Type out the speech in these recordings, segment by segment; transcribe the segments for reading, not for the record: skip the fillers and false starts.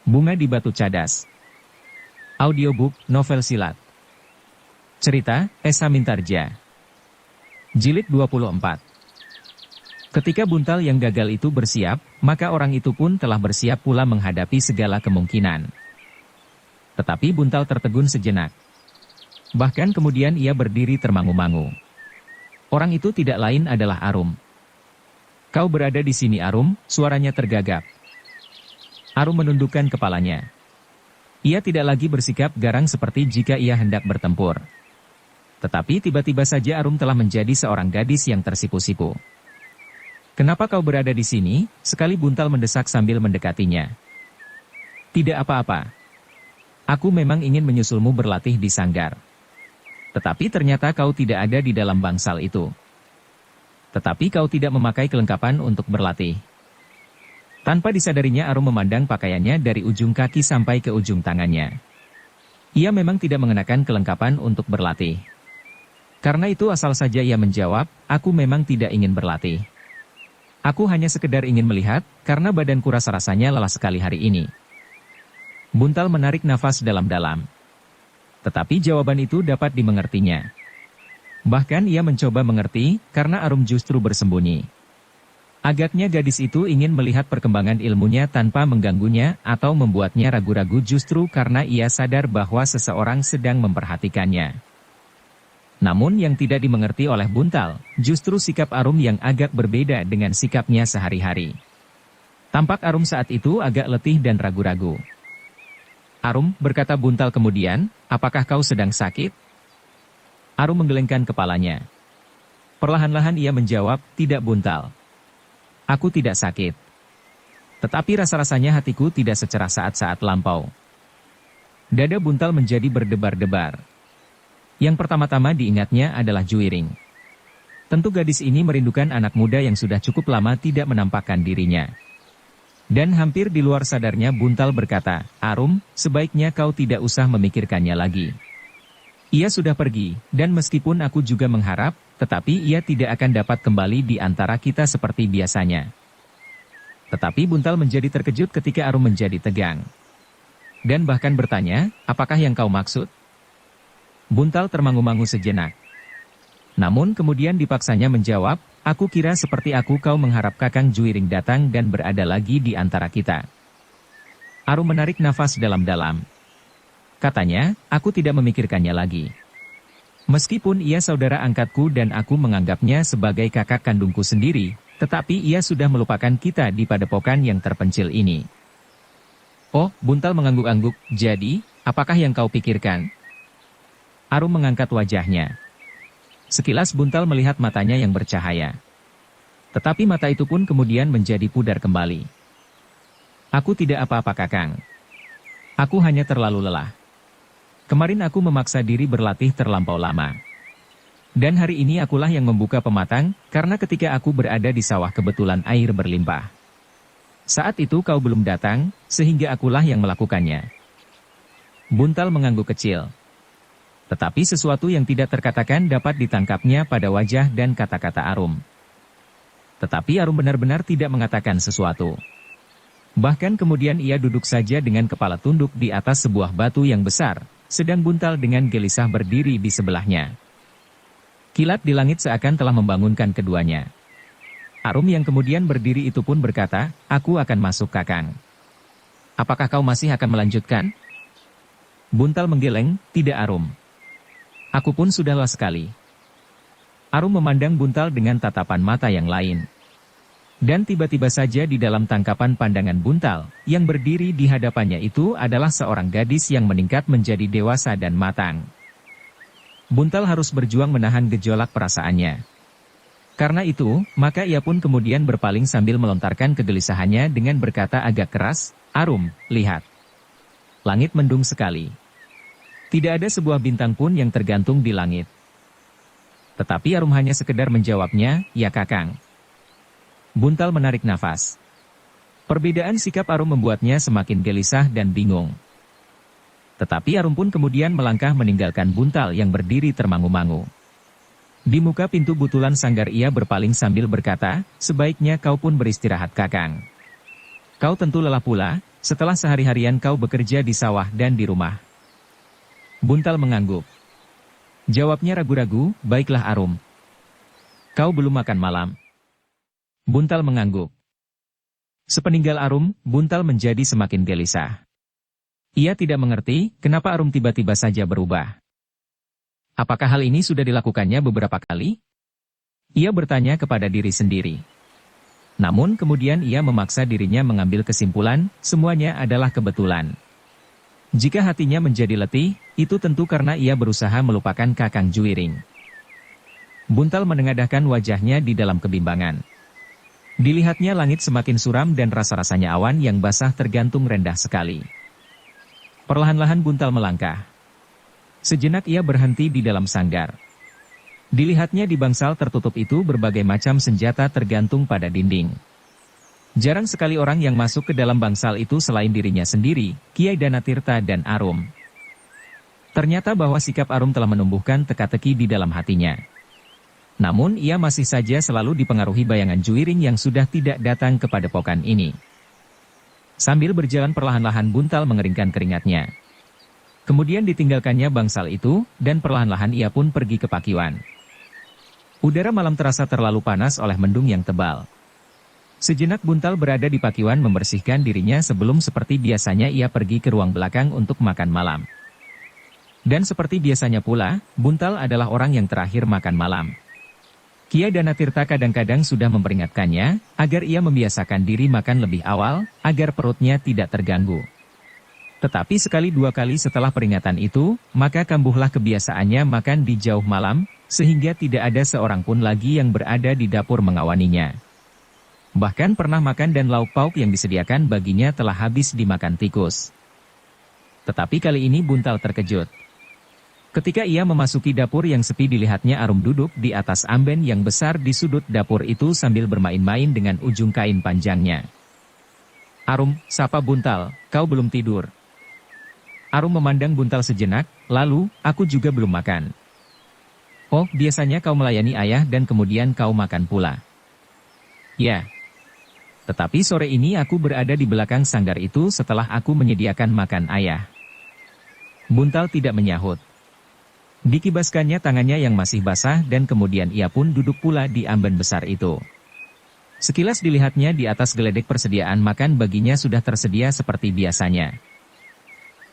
Bunga di Batu Cadas. Audiobook, novel silat. Cerita, Esa Mintarja. Jilid 24. Ketika buntal yang gagal itu bersiap, maka orang itu pun telah bersiap pula menghadapi segala kemungkinan. Tetapi buntal tertegun sejenak. Bahkan kemudian ia berdiri termangu-mangu. Orang itu tidak lain adalah Arum. "Kau berada di sini, Arum," suaranya tergagap. Arum menundukkan kepalanya. Ia tidak lagi bersikap garang seperti jika ia hendak bertempur. Tetapi tiba-tiba saja Arum telah menjadi seorang gadis yang tersipu-sipu. "Kenapa kau berada di sini?" sekali buntal mendesak sambil mendekatinya. "Tidak apa-apa. Aku memang ingin menyusulmu berlatih di sanggar. Tetapi ternyata kau tidak ada di dalam bangsal itu. Tetapi kau tidak memakai kelengkapan untuk berlatih." Tanpa disadarinya Arum memandang pakaiannya dari ujung kaki sampai ke ujung tangannya. Ia memang tidak mengenakan kelengkapan untuk berlatih. Karena itu asal saja ia menjawab, "Aku memang tidak ingin berlatih. Aku hanya sekedar ingin melihat, karena badanku rasa-rasanya lelah sekali hari ini." Buntal menarik nafas dalam-dalam. Tetapi jawaban itu dapat dimengertinya. Bahkan ia mencoba mengerti, karena Arum justru bersembunyi. Agaknya gadis itu ingin melihat perkembangan ilmunya tanpa mengganggunya atau membuatnya ragu-ragu justru karena ia sadar bahwa seseorang sedang memperhatikannya. Namun yang tidak dimengerti oleh buntal, justru sikap Arum yang agak berbeda dengan sikapnya sehari-hari. Tampak Arum saat itu agak letih dan ragu-ragu. "Arum," berkata buntal kemudian, "apakah kau sedang sakit?" Arum menggelengkan kepalanya. Perlahan-lahan ia menjawab, "Tidak, buntal. Aku tidak sakit. Tetapi rasa-rasanya hatiku tidak secerah saat-saat lampau." Dada buntal menjadi berdebar-debar. Yang pertama-tama diingatnya adalah Juiring. Tentu gadis ini merindukan anak muda yang sudah cukup lama tidak menampakkan dirinya. Dan hampir di luar sadarnya buntal berkata, "Arum, sebaiknya kau tidak usah memikirkannya lagi. Ia sudah pergi, dan meskipun aku juga mengharap, tetapi ia tidak akan dapat kembali di antara kita seperti biasanya." Tetapi buntal menjadi terkejut ketika Arum menjadi tegang. Dan bahkan bertanya, "Apakah yang kau maksud?" Buntal termangu-mangu sejenak. Namun kemudian dipaksanya menjawab, "Aku kira seperti aku kau mengharap Kakang Juiring datang dan berada lagi di antara kita." Arum menarik nafas dalam-dalam. Katanya, "Aku tidak memikirkannya lagi. Meskipun ia saudara angkatku dan aku menganggapnya sebagai kakak kandungku sendiri, tetapi ia sudah melupakan kita di padepokan yang terpencil ini." "Oh," buntal mengangguk-angguk, "jadi, apakah yang kau pikirkan?" Arum mengangkat wajahnya. Sekilas buntal melihat matanya yang bercahaya. Tetapi mata itu pun kemudian menjadi pudar kembali. "Aku tidak apa-apa, Kakang. Aku hanya terlalu lelah. Kemarin aku memaksa diri berlatih terlampau lama. Dan hari ini akulah yang membuka pematang, karena ketika aku berada di sawah kebetulan air berlimpah. Saat itu kau belum datang, sehingga akulah yang melakukannya." Buntal mengangguk kecil. Tetapi sesuatu yang tidak terkatakan dapat ditangkapnya pada wajah dan kata-kata Arum. Tetapi Arum benar-benar tidak mengatakan sesuatu. Bahkan kemudian ia duduk saja dengan kepala tunduk di atas sebuah batu yang besar, sedang buntal dengan gelisah berdiri di sebelahnya. Kilat di langit seakan telah membangunkan keduanya. Arum yang kemudian berdiri itu pun berkata, "Aku akan masuk, Kakang. Apakah kau masih akan melanjutkan?" Buntal menggeleng, "Tidak, Arum. Aku pun sudah lelah sekali." Arum memandang buntal dengan tatapan mata yang lain. Dan tiba-tiba saja di dalam tangkapan pandangan buntal, yang berdiri di hadapannya itu adalah seorang gadis yang meningkat menjadi dewasa dan matang. Buntal harus berjuang menahan gejolak perasaannya. Karena itu, maka ia pun kemudian berpaling sambil melontarkan kegelisahannya dengan berkata agak keras, "Arum, lihat. Langit mendung sekali. Tidak ada sebuah bintang pun yang tergantung di langit." Tetapi Arum hanya sekedar menjawabnya, "Ya, Kakang." Buntal menarik nafas. Perbedaan sikap Arum membuatnya semakin gelisah dan bingung. Tetapi Arum pun kemudian melangkah meninggalkan buntal yang berdiri termangu-mangu. Di muka pintu butulan sanggar ia berpaling sambil berkata, "Sebaiknya kau pun beristirahat, Kakang. Kau tentu lelah pula, setelah sehari-harian kau bekerja di sawah dan di rumah? Buntal mengangguk. Jawabnya ragu-ragu, baiklah Arum. Kau belum makan malam. Buntal mengangguk. Sepeninggal Arum, Buntal menjadi semakin gelisah. Ia tidak mengerti, kenapa Arum tiba-tiba saja berubah. Apakah hal ini sudah dilakukannya beberapa kali? Ia bertanya kepada diri sendiri. Namun kemudian ia memaksa dirinya mengambil kesimpulan, semuanya adalah kebetulan. Jika hatinya menjadi letih, itu tentu karena ia berusaha melupakan Kakang Juwiring. Buntal menengadahkan wajahnya di dalam kebimbangan. Dilihatnya langit semakin suram dan rasa-rasanya awan yang basah tergantung rendah sekali. Perlahan-lahan Buntal melangkah. Sejenak ia berhenti di dalam sanggar. Dilihatnya di bangsal tertutup itu berbagai macam senjata tergantung pada dinding. Jarang sekali orang yang masuk ke dalam bangsal itu selain dirinya sendiri, Kiai Danatirta dan Arum. Ternyata bahwa sikap Arum telah menumbuhkan teka-teki di dalam hatinya. Namun ia masih saja selalu dipengaruhi bayangan Juwiring yang sudah tidak datang ke padepokan ini. Sambil berjalan perlahan-lahan Buntal mengeringkan keringatnya. Kemudian ditinggalkannya bangsal itu, dan perlahan-lahan ia pun pergi ke Pakiwan. Udara malam terasa terlalu panas oleh mendung yang tebal. Sejenak Buntal berada di Pakiwan membersihkan dirinya sebelum seperti biasanya ia pergi ke ruang belakang untuk makan malam. Dan seperti biasanya pula, Buntal adalah orang yang terakhir makan malam. Kiai Danatirta kadang-kadang sudah memperingatkannya, agar ia membiasakan diri makan lebih awal, agar perutnya tidak terganggu. Tetapi sekali dua kali setelah peringatan itu, maka kambuhlah kebiasaannya makan di jauh malam, sehingga tidak ada seorang pun lagi yang berada di dapur mengawaninya. Bahkan pernah makan dan lauk pauk yang disediakan baginya telah habis dimakan tikus. Tetapi kali ini Buntal terkejut. Ketika ia memasuki dapur yang sepi dilihatnya Arum duduk di atas amben yang besar di sudut dapur itu sambil bermain-main dengan ujung kain panjangnya. Arum, sapa Buntal, kau belum tidur. Arum memandang Buntal sejenak, lalu, aku juga belum makan. Oh, biasanya kau melayani ayah dan kemudian kau makan pula. Ya. Tetapi sore ini aku berada di belakang sanggar itu setelah aku menyediakan makan ayah. Buntal tidak menyahut. Dikibaskannya tangannya yang masih basah dan kemudian ia pun duduk pula di amben besar itu. Sekilas dilihatnya di atas geledek persediaan makan baginya sudah tersedia seperti biasanya.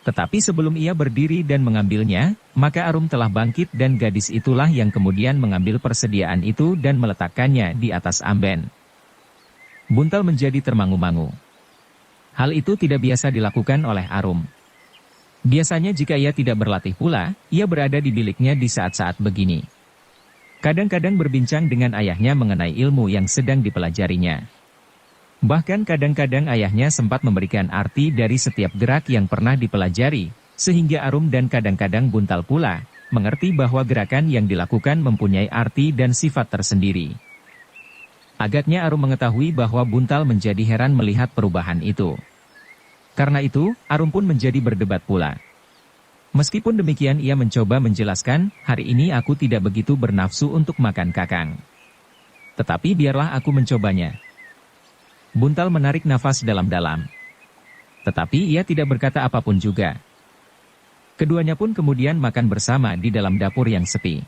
Tetapi sebelum ia berdiri dan mengambilnya, maka Arum telah bangkit dan gadis itulah yang kemudian mengambil persediaan itu dan meletakkannya di atas amben. Buntal menjadi termangu-mangu. Hal itu tidak biasa dilakukan oleh Arum. Biasanya jika ia tidak berlatih pula, ia berada di biliknya di saat-saat begini. Kadang-kadang berbincang dengan ayahnya mengenai ilmu yang sedang dipelajarinya. Bahkan kadang-kadang ayahnya sempat memberikan arti dari setiap gerak yang pernah dipelajari, sehingga Arum dan kadang-kadang Buntal pula, mengerti bahwa gerakan yang dilakukan mempunyai arti dan sifat tersendiri. Agaknya Arum mengetahui bahwa Buntal menjadi heran melihat perubahan itu. Karena itu, Arum pun menjadi berdebat pula. Meskipun demikian ia mencoba menjelaskan, hari ini aku tidak begitu bernafsu untuk makan Kakang. Tetapi biarlah aku mencobanya. Buntal menarik nafas dalam-dalam. Tetapi ia tidak berkata apapun juga. Keduanya pun kemudian makan bersama di dalam dapur yang sepi.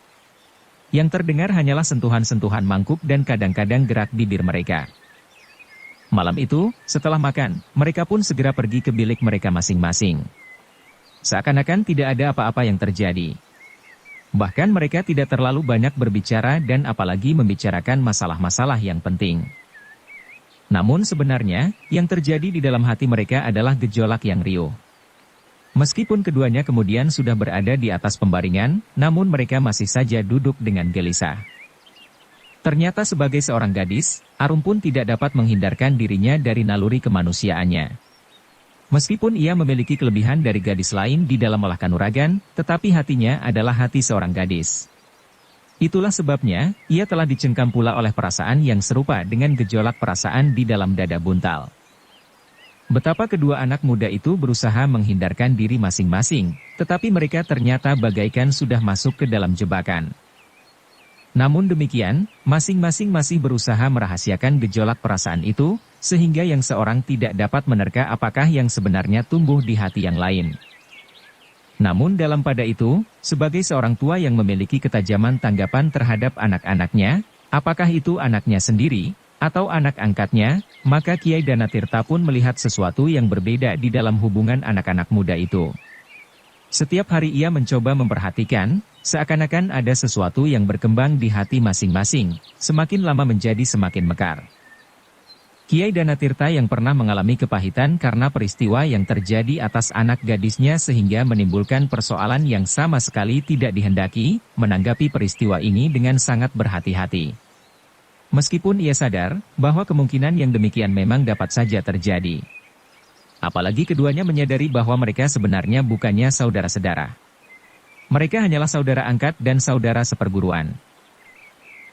Yang terdengar hanyalah sentuhan-sentuhan mangkuk dan kadang-kadang gerak bibir mereka. Malam itu, setelah makan, mereka pun segera pergi ke bilik mereka masing-masing. Seakan-akan tidak ada apa-apa yang terjadi. Bahkan mereka tidak terlalu banyak berbicara dan apalagi membicarakan masalah-masalah yang penting. Namun sebenarnya, yang terjadi di dalam hati mereka adalah gejolak yang riuh. Meskipun keduanya kemudian sudah berada di atas pembaringan, namun mereka masih saja duduk dengan gelisah. Ternyata sebagai seorang gadis, Arum pun tidak dapat menghindarkan dirinya dari naluri kemanusiaannya. Meskipun ia memiliki kelebihan dari gadis lain di dalam olah kanuragan, tetapi hatinya adalah hati seorang gadis. Itulah sebabnya, ia telah dicengkam pula oleh perasaan yang serupa dengan gejolak perasaan di dalam dada Buntal. Betapa kedua anak muda itu berusaha menghindarkan diri masing-masing, tetapi mereka ternyata bagaikan sudah masuk ke dalam jebakan. Namun demikian, masing-masing masih berusaha merahasiakan gejolak perasaan itu, sehingga yang seorang tidak dapat menerka apakah yang sebenarnya tumbuh di hati yang lain. Namun dalam pada itu, sebagai seorang tua yang memiliki ketajaman tanggapan terhadap anak-anaknya, apakah itu anaknya sendiri, atau anak angkatnya, maka Kiai Danatirta pun melihat sesuatu yang berbeda di dalam hubungan anak-anak muda itu. Setiap hari ia mencoba memperhatikan, seakan-akan ada sesuatu yang berkembang di hati masing-masing, semakin lama menjadi semakin mekar. Kiai Danatirta yang pernah mengalami kepahitan karena peristiwa yang terjadi atas anak gadisnya sehingga menimbulkan persoalan yang sama sekali tidak dihendaki, menanggapi peristiwa ini dengan sangat berhati-hati. Meskipun ia sadar bahwa kemungkinan yang demikian memang dapat saja terjadi. Apalagi keduanya menyadari bahwa mereka sebenarnya bukannya saudara-saudara. Mereka hanyalah saudara angkat dan saudara seperguruan.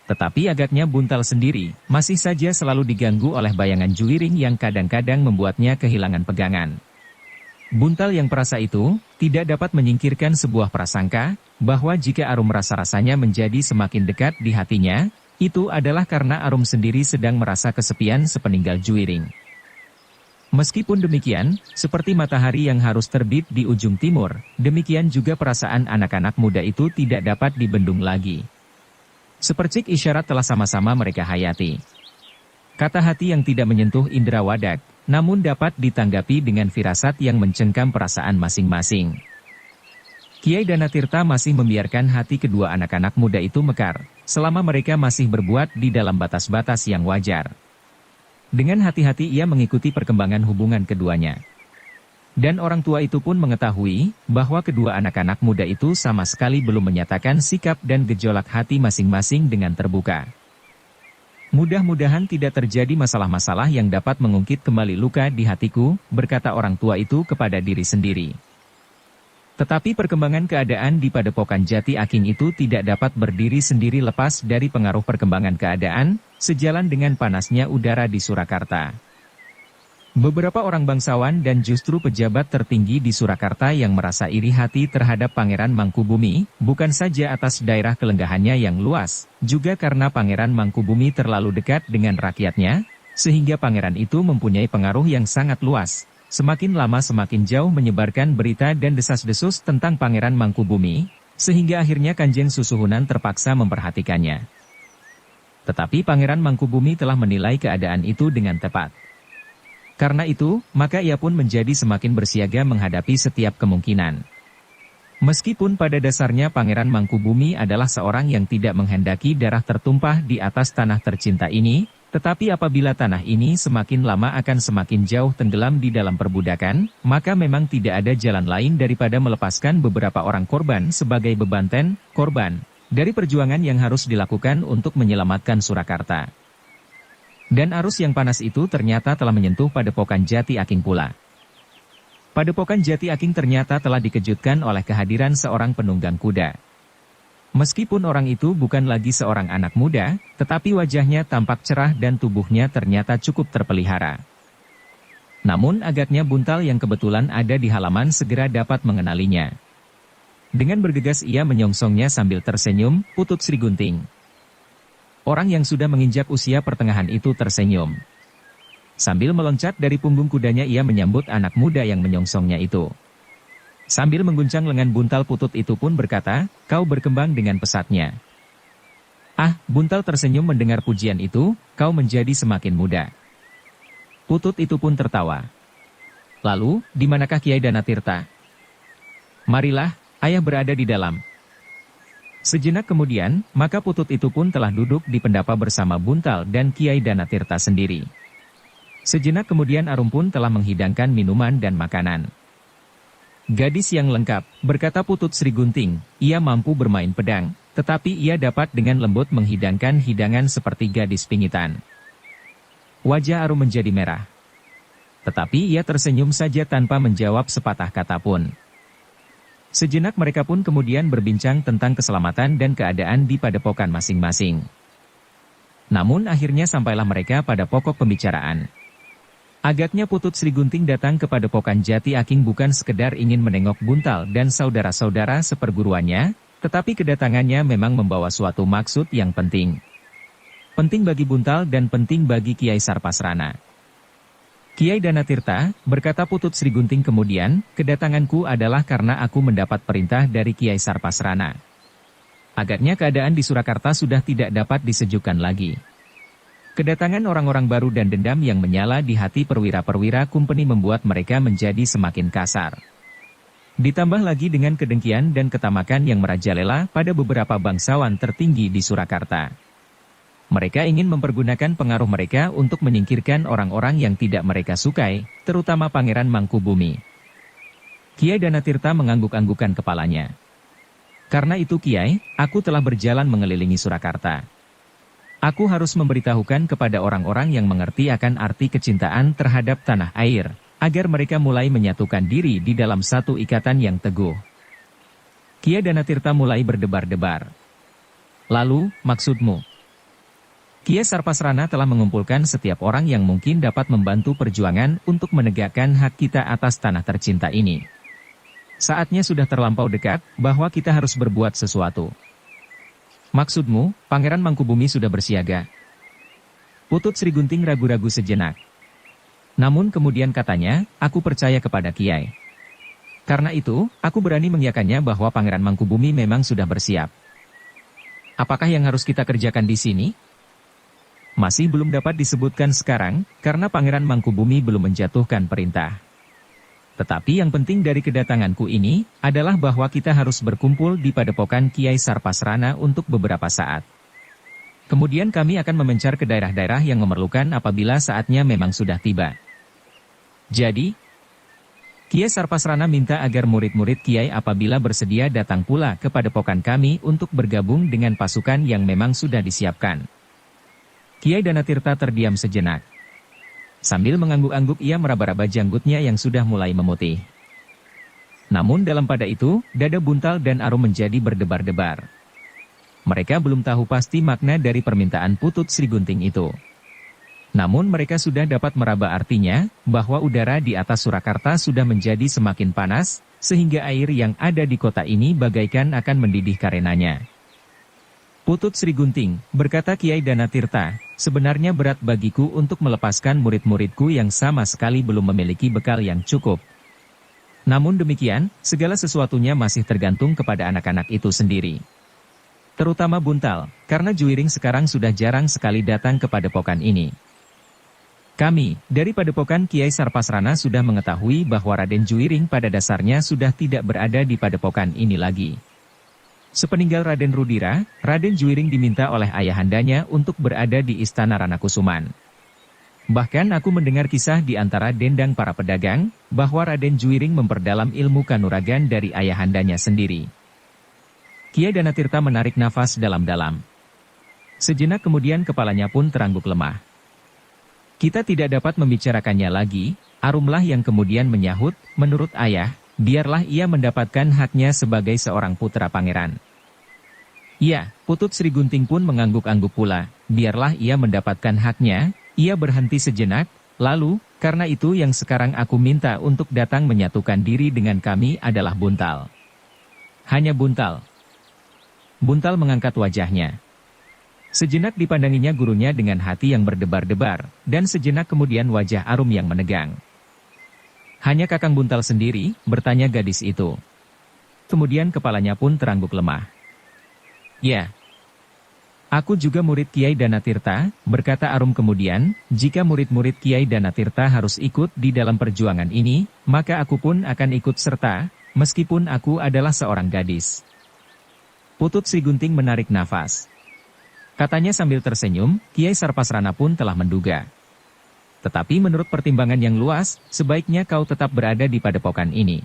Tetapi agaknya Buntal sendiri, masih saja selalu diganggu oleh bayangan Juwiring yang kadang-kadang membuatnya kehilangan pegangan. Buntal yang perasa itu, tidak dapat menyingkirkan sebuah prasangka, bahwa jika Arum rasa-rasanya menjadi semakin dekat di hatinya, itu adalah karena Arum sendiri sedang merasa kesepian sepeninggal Juwiring. Meskipun demikian, seperti matahari yang harus terbit di ujung timur, demikian juga perasaan anak-anak muda itu tidak dapat dibendung lagi. Sepercik isyarat telah sama-sama mereka hayati. Kata hati yang tidak menyentuh indera wadak, namun dapat ditanggapi dengan firasat yang mencengkam perasaan masing-masing. Kiai Danatirta masih membiarkan hati kedua anak-anak muda itu mekar, selama mereka masih berbuat di dalam batas-batas yang wajar. Dengan hati-hati ia mengikuti perkembangan hubungan keduanya. Dan orang tua itu pun mengetahui, bahwa kedua anak-anak muda itu sama sekali belum menyatakan sikap dan gejolak hati masing-masing dengan terbuka. Mudah-mudahan tidak terjadi masalah-masalah yang dapat mengungkit kembali luka di hatiku, berkata orang tua itu kepada diri sendiri. Tetapi perkembangan keadaan di Padepokan Jati Aking itu tidak dapat berdiri sendiri lepas dari pengaruh perkembangan keadaan, sejalan dengan panasnya udara di Surakarta. Beberapa orang bangsawan dan justru pejabat tertinggi di Surakarta yang merasa iri hati terhadap Pangeran Mangkubumi, bukan saja atas daerah kelenggahannya yang luas, juga karena Pangeran Mangkubumi terlalu dekat dengan rakyatnya, sehingga pangeran itu mempunyai pengaruh yang sangat luas. Semakin lama semakin jauh menyebarkan berita dan desas-desus tentang Pangeran Mangkubumi, sehingga akhirnya Kanjeng Susuhunan terpaksa memperhatikannya. Tetapi Pangeran Mangkubumi telah menilai keadaan itu dengan tepat. Karena itu, maka ia pun menjadi semakin bersiaga menghadapi setiap kemungkinan. Meskipun pada dasarnya Pangeran Mangkubumi adalah seorang yang tidak menghendaki darah tertumpah di atas tanah tercinta ini, tetapi apabila tanah ini semakin lama akan semakin jauh tenggelam di dalam perbudakan, maka memang tidak ada jalan lain daripada melepaskan beberapa orang korban sebagai bebanten, korban, dari perjuangan yang harus dilakukan untuk menyelamatkan Surakarta. Dan arus yang panas itu ternyata telah menyentuh Padepokan Jati Aking pula. Padepokan Jati Aking ternyata telah dikejutkan oleh kehadiran seorang penunggang kuda. Meskipun orang itu bukan lagi seorang anak muda, tetapi wajahnya tampak cerah dan tubuhnya ternyata cukup terpelihara. Namun agaknya Buntal yang kebetulan ada di halaman segera dapat mengenalinya. Dengan bergegas ia menyongsongnya sambil tersenyum, "Putut Sri Gunting." Orang yang sudah menginjak usia pertengahan itu tersenyum. Sambil meloncat dari punggung kudanya ia menyambut anak muda yang menyongsongnya itu. Sambil mengguncang lengan Buntal, Putut itu pun berkata, "Kau berkembang dengan pesatnya." "Ah," Buntal tersenyum mendengar pujian itu, "kau menjadi semakin muda." Putut itu pun tertawa. "Lalu, di manakah Kiai Danatirta?" "Marilah, ayah berada di dalam." Sejenak kemudian, maka Putut itu pun telah duduk di pendapa bersama Buntal dan Kiai Danatirta sendiri. Sejenak kemudian Arum pun telah menghidangkan minuman dan makanan. "Gadis yang lengkap," berkata Putut Sri Gunting, "ia mampu bermain pedang, tetapi ia dapat dengan lembut menghidangkan hidangan seperti gadis pingitan." Wajah Arum menjadi merah. Tetapi ia tersenyum saja tanpa menjawab sepatah kata pun. Sejenak mereka pun kemudian berbincang tentang keselamatan dan keadaan di padepokan masing-masing. Namun akhirnya sampailah mereka pada pokok pembicaraan. Agaknya Putut Sri Gunting datang ke padepokan Jati Aking bukan sekedar ingin menengok Buntal dan saudara-saudara seperguruannya, tetapi kedatangannya memang membawa suatu maksud yang penting. Penting bagi Buntal dan penting bagi Kiai Sarpasrana. Kiai Danatirta, berkata Putut Sri Gunting kemudian, kedatanganku adalah karena aku mendapat perintah dari Kiai Sarpasrana. Agaknya keadaan di Surakarta sudah tidak dapat disejukkan lagi. Kedatangan orang-orang baru dan dendam yang menyala di hati perwira-perwira kumpeni membuat mereka menjadi semakin kasar. Ditambah lagi dengan kedengkian dan ketamakan yang merajalela pada beberapa bangsawan tertinggi di Surakarta. Mereka ingin mempergunakan pengaruh mereka untuk menyingkirkan orang-orang yang tidak mereka sukai, terutama Pangeran Mangkubumi. Kiai Danatirta mengangguk-anggukan kepalanya. Karena itu Kiai, aku telah berjalan mengelilingi Surakarta. Aku harus memberitahukan kepada orang-orang yang mengerti akan arti kecintaan terhadap tanah air, agar mereka mulai menyatukan diri di dalam satu ikatan yang teguh. Kiai Danatirta mulai berdebar-debar. Lalu, maksudmu? Kiai Sarpasrana telah mengumpulkan setiap orang yang mungkin dapat membantu perjuangan untuk menegakkan hak kita atas tanah tercinta ini. Saatnya sudah terlampau dekat, bahwa kita harus berbuat sesuatu. Maksudmu, Pangeran Mangkubumi sudah bersiaga? Putut Sri Gunting ragu-ragu sejenak. Namun kemudian katanya, aku percaya kepada Kiai. Karena itu, aku berani mengiyakannya bahwa Pangeran Mangkubumi memang sudah bersiap. Apakah yang harus kita kerjakan di sini? Masih belum dapat disebutkan sekarang, karena Pangeran Mangkubumi belum menjatuhkan perintah. Tetapi yang penting dari kedatanganku ini, adalah bahwa kita harus berkumpul di padepokan Kiai Sarpasrana untuk beberapa saat. Kemudian kami akan memencar ke daerah-daerah yang memerlukan apabila saatnya memang sudah tiba. Jadi, Kiai Sarpasrana minta agar murid-murid Kiai apabila bersedia datang pula ke padepokan kami untuk bergabung dengan pasukan yang memang sudah disiapkan. Kiai Danatirta terdiam sejenak. Sambil mengangguk-angguk ia meraba-raba janggutnya yang sudah mulai memutih. Namun dalam pada itu, dada Buntal dan Arum menjadi berdebar-debar. Mereka belum tahu pasti makna dari permintaan Putut Sri Gunting itu. Namun mereka sudah dapat meraba artinya, bahwa udara di atas Surakarta sudah menjadi semakin panas, sehingga air yang ada di kota ini bagaikan akan mendidih karenanya. Putut Sri Gunting, berkata Kiai Danatirta, sebenarnya berat bagiku untuk melepaskan murid-muridku yang sama sekali belum memiliki bekal yang cukup. Namun demikian, segala sesuatunya masih tergantung kepada anak-anak itu sendiri. Terutama Buntal, karena Juwiring sekarang sudah jarang sekali datang ke padepokan ini. Kami, dari padepokan Kiai Sarpasrana sudah mengetahui bahwa Raden Juwiring pada dasarnya sudah tidak berada di padepokan ini lagi. Sepeninggal Raden Rudira, Raden Juwiring diminta oleh ayahandanya untuk berada di Istana Ranakusuman. Bahkan aku mendengar kisah di antara dendang para pedagang, bahwa Raden Juwiring memperdalam ilmu kanuragan dari ayahandanya sendiri. Kiai Danatirta menarik nafas dalam-dalam. Sejenak kemudian kepalanya pun terangguk lemah. Kita tidak dapat membicarakannya lagi, Arumlah yang kemudian menyahut, menurut ayah, biarlah ia mendapatkan haknya sebagai seorang putra pangeran. Ya, Putut Sri Gunting pun mengangguk-angguk pula, biarlah ia mendapatkan haknya. Ia berhenti sejenak, lalu, karena itu yang sekarang aku minta untuk datang menyatukan diri dengan kami adalah Buntal. Hanya Buntal. Buntal mengangkat wajahnya. Sejenak dipandanginya gurunya dengan hati yang berdebar-debar, dan sejenak kemudian wajah Arum yang menegang. Hanya Kakang Buntal sendiri, bertanya gadis itu. Kemudian kepalanya pun terangguk lemah. Ya. Aku juga murid Kiai Danatirta, berkata Arum kemudian, jika murid-murid Kiai Danatirta harus ikut di dalam perjuangan ini, maka aku pun akan ikut serta, meskipun aku adalah seorang gadis. Putut Sri Gunting menarik nafas. Katanya sambil tersenyum, Kiai Sarpasrana pun telah menduga. Tetapi menurut pertimbangan yang luas, sebaiknya kau tetap berada di padepokan ini.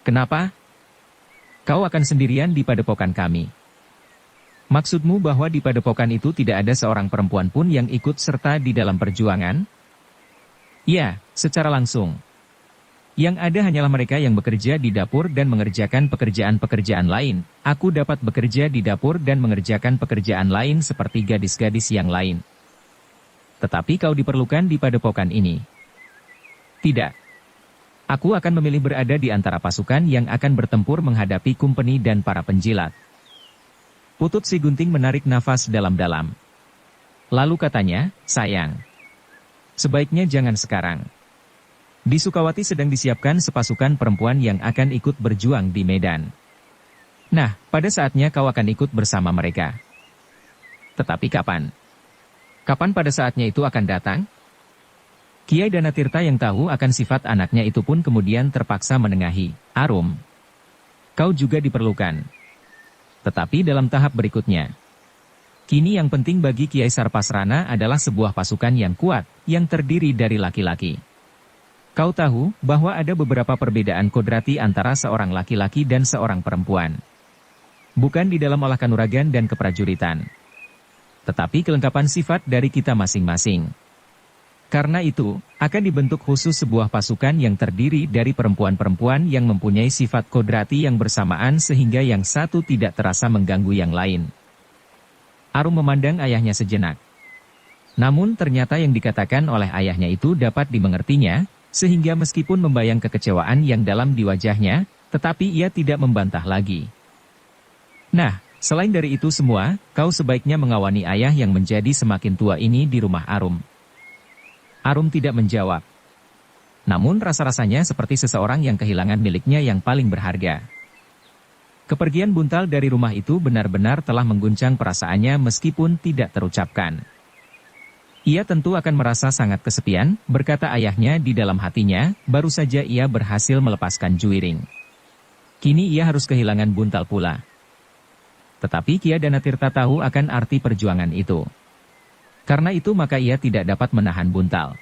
Kenapa? Kau akan sendirian di padepokan kami. Maksudmu bahwa di padepokan itu tidak ada seorang perempuan pun yang ikut serta di dalam perjuangan? Ya, secara langsung. Yang ada hanyalah mereka yang bekerja di dapur dan mengerjakan pekerjaan-pekerjaan lain. Aku dapat bekerja di dapur dan mengerjakan pekerjaan lain seperti gadis-gadis yang lain. Tetapi kau diperlukan di padepokan ini. Tidak. Aku akan memilih berada di antara pasukan yang akan bertempur menghadapi kumpeni dan para penjilat. Putut Sri Gunting menarik nafas dalam-dalam. Lalu katanya, sayang. Sebaiknya jangan sekarang. Di Sukawati sedang disiapkan sepasukan perempuan yang akan ikut berjuang di medan. Nah, pada saatnya kau akan ikut bersama mereka. Tetapi kapan? Kapan pada saatnya itu akan datang? Kiai Danatirta yang tahu akan sifat anaknya itu pun kemudian terpaksa menengahi. Arum, kau juga diperlukan. Tetapi dalam tahap berikutnya. Kini yang penting bagi Kiai Sarpasrana adalah sebuah pasukan yang kuat, yang terdiri dari laki-laki. Kau tahu bahwa ada beberapa perbedaan kodrati antara seorang laki-laki dan seorang perempuan. Bukan di dalam olah kanuragan dan keprajuritan. Tetapi kelengkapan sifat dari kita masing-masing. Karena itu, akan dibentuk khusus sebuah pasukan yang terdiri dari perempuan-perempuan yang mempunyai sifat kodrati yang bersamaan sehingga yang satu tidak terasa mengganggu yang lain. Arum memandang ayahnya sejenak. Namun ternyata yang dikatakan oleh ayahnya itu dapat dimengertinya, sehingga meskipun membayang kekecewaan yang dalam di wajahnya, tetapi ia tidak membantah lagi. Nah, selain dari itu semua, kau sebaiknya mengawani ayah yang menjadi semakin tua ini di rumah Arum. Arum tidak menjawab. Namun rasa-rasanya seperti seseorang yang kehilangan miliknya yang paling berharga. Kepergian Buntal dari rumah itu benar-benar telah mengguncang perasaannya meskipun tidak terucapkan. Ia tentu akan merasa sangat kesepian, berkata ayahnya di dalam hatinya, baru saja ia berhasil melepaskan Juwiring. Kini ia harus kehilangan Buntal pula. Tetapi Kiai Danatirta tahu akan arti perjuangan itu. Karena itu maka ia tidak dapat menahan Buntal.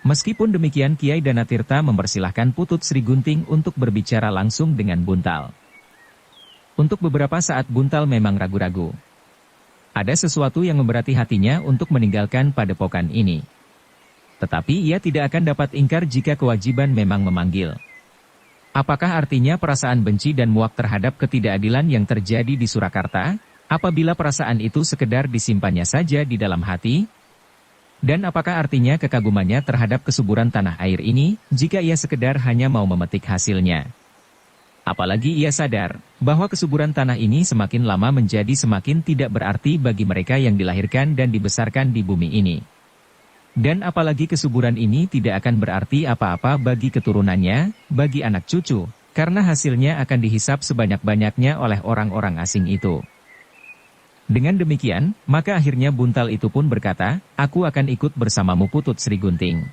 Meskipun demikian Kiai Danatirta mempersilahkan Putut Sri Gunting untuk berbicara langsung dengan Buntal. Untuk beberapa saat Buntal memang ragu-ragu. Ada sesuatu yang memberati hatinya untuk meninggalkan padepokan ini. Tetapi ia tidak akan dapat ingkar jika kewajiban memang memanggil. Apakah artinya perasaan benci dan muak terhadap ketidakadilan yang terjadi di Surakarta? Apabila perasaan itu sekedar disimpannya saja di dalam hati? Dan apakah artinya kekagumannya terhadap kesuburan tanah air ini, jika ia sekedar hanya mau memetik hasilnya? Apalagi ia sadar, bahwa kesuburan tanah ini semakin lama menjadi semakin tidak berarti bagi mereka yang dilahirkan dan dibesarkan di bumi ini. Dan apalagi kesuburan ini tidak akan berarti apa-apa bagi keturunannya, bagi anak cucu, karena hasilnya akan dihisap sebanyak-banyaknya oleh orang-orang asing itu. Dengan demikian, maka akhirnya Buntal itu pun berkata, aku akan ikut bersamamu Putut Sri Gunting.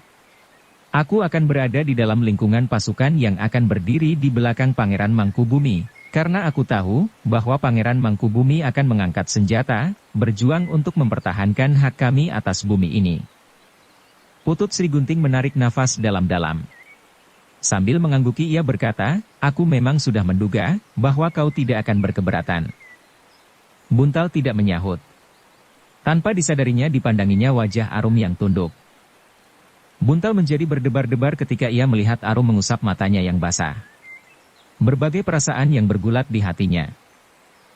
Aku akan berada di dalam lingkungan pasukan yang akan berdiri di belakang Pangeran Mangkubumi, karena aku tahu bahwa Pangeran Mangkubumi akan mengangkat senjata, berjuang untuk mempertahankan hak kami atas bumi ini. Putut Sri Gunting menarik nafas dalam-dalam. Sambil mengangguki ia berkata, aku memang sudah menduga bahwa kau tidak akan berkeberatan. Buntal tidak menyahut. Tanpa disadarinya dipandanginya wajah Arum yang tunduk. Buntal menjadi berdebar-debar ketika ia melihat Arum mengusap matanya yang basah. Berbagai perasaan yang bergulat di hatinya.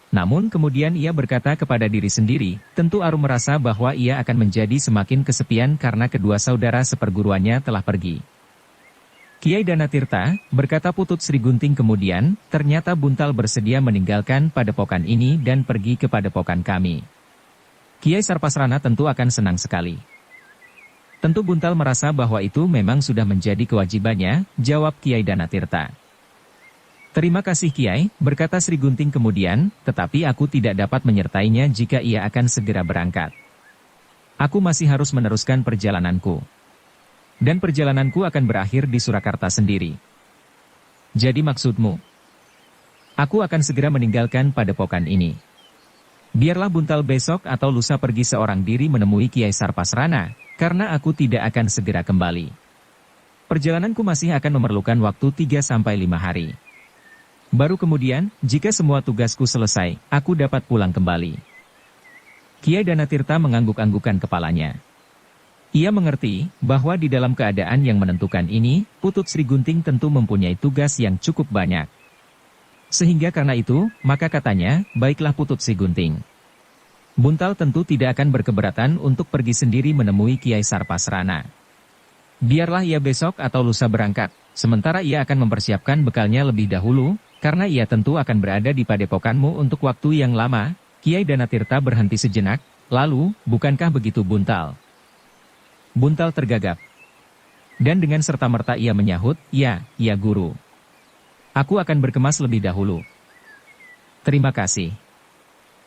Namun kemudian ia berkata kepada diri sendiri, tentu Arum merasa bahwa ia akan menjadi semakin kesepian karena kedua saudara seperguruannya telah pergi. Kiai Danatirta, berkata Putut Sri Gunting kemudian, ternyata Buntal bersedia meninggalkan padepokan ini dan pergi ke padepokan kami. Kiai Sarpasrana tentu akan senang sekali. Tentu Buntal merasa bahwa itu memang sudah menjadi kewajibannya, jawab Kiai Danatirta. Terima kasih Kiai, berkata Sri Gunting kemudian, tetapi aku tidak dapat menyertainya jika ia akan segera berangkat. Aku masih harus meneruskan perjalananku. Dan perjalananku akan berakhir di Surakarta sendiri. Jadi maksudmu? Aku akan segera meninggalkan padepokan ini. Biarlah Buntal besok atau lusa pergi seorang diri menemui Kiai Sarpasrana, karena aku tidak akan segera kembali. Perjalananku masih akan memerlukan waktu 3-5 hari. Baru kemudian, jika semua tugasku selesai, aku dapat pulang kembali. Kiai Danatirta mengangguk-anggukan kepalanya. Ia mengerti bahwa di dalam keadaan yang menentukan ini, Putut Sri Gunting tentu mempunyai tugas yang cukup banyak. Sehingga karena itu, maka katanya, baiklah Putut Sri Gunting. Buntal tentu tidak akan berkeberatan untuk pergi sendiri menemui Kiai Sarpasrana. Biarlah ia besok atau lusa berangkat, sementara ia akan mempersiapkan bekalnya lebih dahulu, karena ia tentu akan berada di padepokanmu untuk waktu yang lama. Kiai Danatirta berhenti sejenak, lalu, bukankah begitu Buntal? Buntal tergagap. Dan dengan serta-merta ia menyahut, ya guru. Aku akan berkemas lebih dahulu. Terima kasih.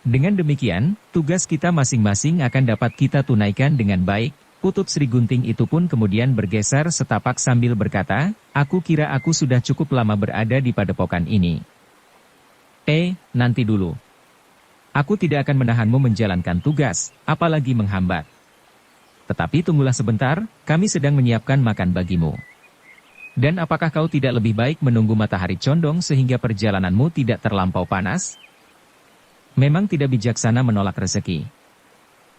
Dengan demikian, tugas kita masing-masing akan dapat kita tunaikan dengan baik. Putut Sri Gunting itu pun kemudian bergeser setapak sambil berkata, aku kira aku sudah cukup lama berada di padepokan ini. Nanti dulu. Aku tidak akan menahanmu menjalankan tugas, apalagi menghambat. Tetapi tunggulah sebentar, kami sedang menyiapkan makan bagimu. Dan apakah kau tidak lebih baik menunggu matahari condong sehingga perjalananmu tidak terlampau panas? Memang tidak bijaksana menolak rezeki.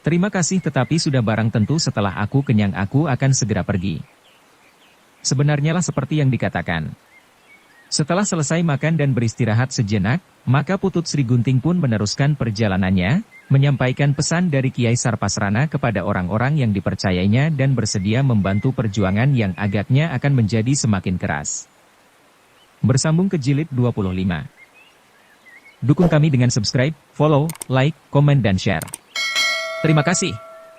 Terima kasih, tetapi sudah barang tentu setelah aku kenyang aku akan segera pergi. Sebenarnya lah seperti yang dikatakan. Setelah selesai makan dan beristirahat sejenak, maka Putut Sri Gunting pun meneruskan perjalanannya, menyampaikan pesan dari Kiai Sarpasrana kepada orang-orang yang dipercayainya dan bersedia membantu perjuangan yang agaknya akan menjadi semakin keras. Bersambung ke jilid 25. Dukung kami dengan subscribe, follow, like, komen dan share. Terima kasih.